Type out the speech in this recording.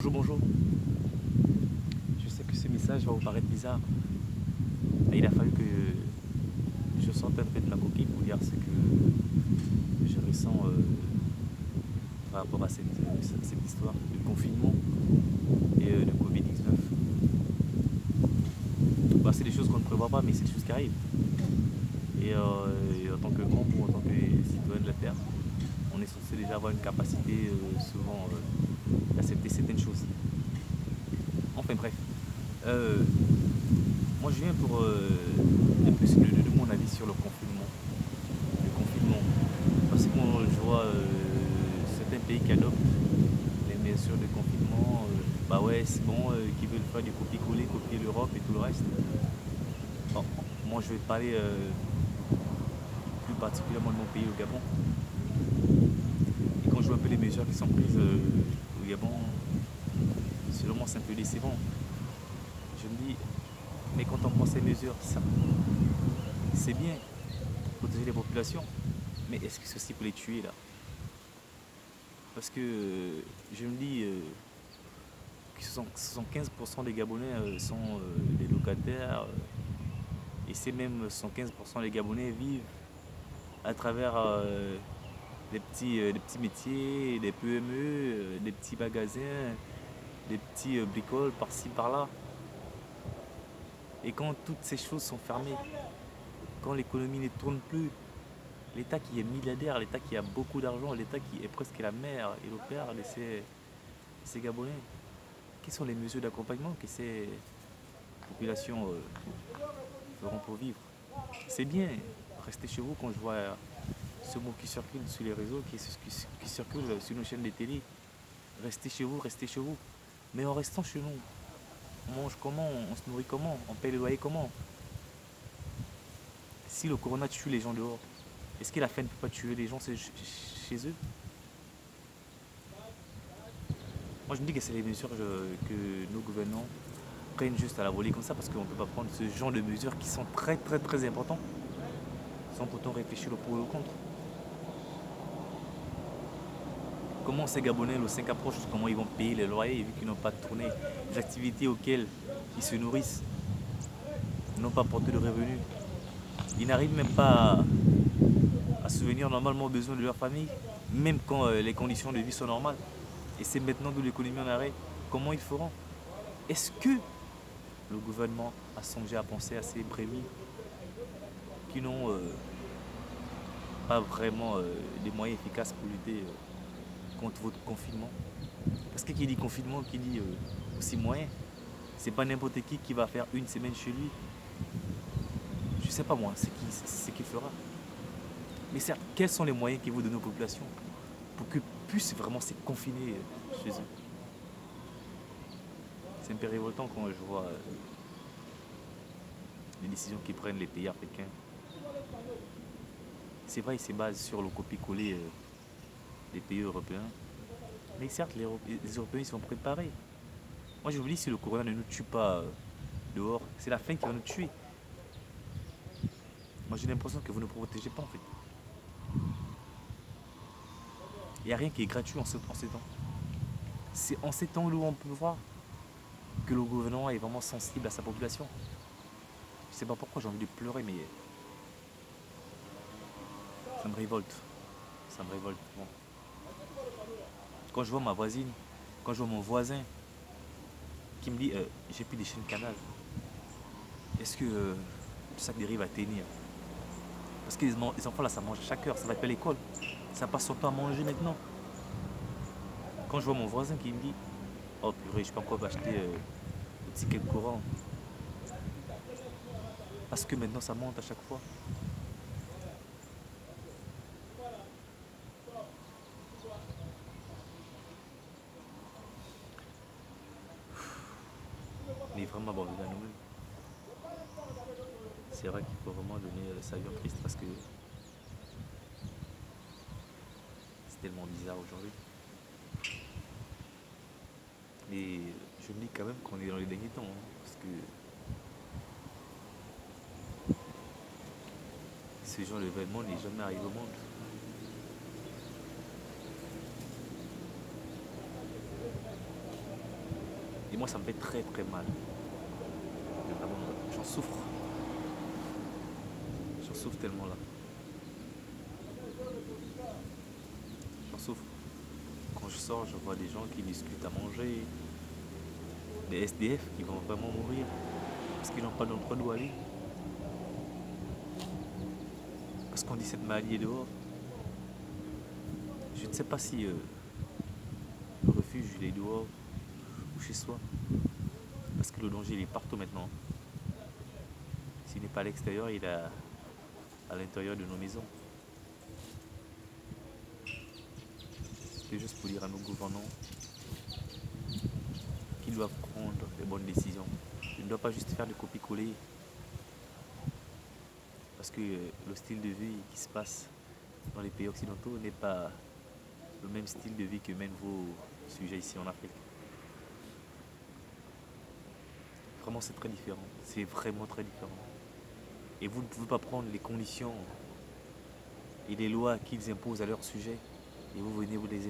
Bonjour, bonjour. Je sais que ce message va vous paraître bizarre, mais il a fallu que je sorte un peu de ma coquille pour dire ce que je ressens par rapport à cette histoire de confinement et de Covid-19. Bah, c'est des choses qu'on ne prévoit pas, mais c'est des choses qui arrivent. Et en tant que membre ou en tant que citoyen de la Terre, on est censé déjà avoir une capacité souvent d'accepter certaines choses. Enfin bref, Euh, moi je viens pour un peu donner mon avis sur le confinement. Le confinement. Parce que moi je vois certains pays qui adoptent les mesures de confinement. Bah ouais, c'est bon, qui veulent faire du copier-coller, copier l'Europe et tout le reste. Bon, moi je vais parler plus particulièrement de mon pays, au Gabon. Et quand je vois un peu les mesures qui sont prises au Gabon, selon moi c'est un peu décevant. Je me dis, mais quand on prend ces mesures, ça, c'est bien, protéger les populations. Mais est-ce que c'est aussi pour les tuer là? Parce que je me dis que 75% des Gabonais sont des locataires et c'est même 75% des Gabonais vivent à travers des petits métiers, des PME, des petits magasins, des petits bricoles par-ci par-là. Et quand toutes ces choses sont fermées, quand l'économie ne tourne plus, l'État qui est milliardaire, l'État qui a beaucoup d'argent, l'État qui est presque la mère et le père de ces Gabonais, quelles sont les mesures d'accompagnement que ces populations feront pour vivre? C'est bien, restez chez vous quand je vois ce mot qui circule sur les réseaux, qui circule sur nos chaînes de télé. Restez chez vous, restez chez vous. Mais en restant chez nous, on mange comment? On se nourrit comment? On paye le loyer comment? Si le corona tue les gens dehors, est-ce que la faim ne peut pas tuer les gens chez eux? Moi je me dis que c'est les mesures que nos gouvernants prennent juste à la volée comme ça parce qu'on ne peut pas prendre ce genre de mesures qui sont très très très importantes sans pourtant réfléchir le pour et le contre. Comment ces Gabonais, le 5 approche, comment ils vont payer les loyers vu qu'ils n'ont pas tourné, les activités auxquelles ils se nourrissent n'ont pas porté de revenus. Ils n'arrivent même pas à subvenir normalement aux besoins de leur famille, même quand les conditions de vie sont normales. Et c'est maintenant de l'économie en arrêt. Comment ils feront? Est-ce que le gouvernement a songé à penser à ces brebis qui n'ont pas vraiment des moyens efficaces pour lutter contre votre confinement? Parce que qui dit confinement, qui dit aussi moyen. C'est pas n'importe qui va faire une semaine chez lui. Je sais pas moi, c'est qui fera. Mais certes, quels sont les moyens qu'ils vous donnent aux populations pour qu'ils puissent vraiment se confiner chez eux? C'est un peu révoltant quand je vois les décisions qu'ils prennent les pays africains. C'est vrai, ils se basent sur le copier-coller des pays européens. Mais certes, les Européens ils sont préparés. Moi je vous dis, si le corona ne nous tue pas dehors, c'est la faim qui va nous tuer. Moi j'ai l'impression que vous ne protégez pas en fait. Il n'y a rien qui est gratuit en ces temps. C'est en ces temps où on peut voir que le gouvernement est vraiment sensible à sa population. Je sais pas pourquoi j'ai envie de pleurer, mais ça me révolte. Ça me révolte. Bon. Quand je vois ma voisine, quand je vois mon voisin qui me dit j'ai plus des chaînes canal, est-ce que le sac dérive à tenir? Parce que les enfants là, ça mange à chaque heure, ça va être à l'école. Ça passe son temps à manger maintenant. Quand je vois mon voisin qui me dit oh purée, je peux encore acheter le ticket courant. Parce que maintenant ça monte à chaque fois. On est vraiment abandonné à nous-mêmes. C'est vrai qu'il faut vraiment donner sa vie en Christ parce que c'est tellement bizarre aujourd'hui. Mais je me dis quand même qu'on est dans les derniers temps, hein, parce que ce genre d'événement n'est jamais arrivé au monde. moi, ça me fait très très mal. Mais vraiment, j'en souffre. J'en souffre tellement là. J'en souffre. Quand je sors, je vois des gens qui discutent à manger, des SDF qui vont vraiment mourir parce qu'ils n'ont pas d'endroit où aller. Parce qu'on dit cette maladie est dehors. Je ne sais pas si le refuge il est dehors ou chez soi. Parce que le danger il est partout maintenant. S'il n'est pas à l'extérieur, il est à l'intérieur de nos maisons. C'était juste pour dire à nos gouvernants qu'ils doivent prendre les bonnes décisions. Ils ne doivent pas juste faire de copier-coller. Parce que le style de vie qui se passe dans les pays occidentaux n'est pas le même style de vie que mènent vos sujets ici en Afrique. Vraiment, c'est très différent. C'est vraiment très différent. Et vous ne pouvez pas prendre les conditions et les lois qu'ils imposent à leur sujet et vous venez vous les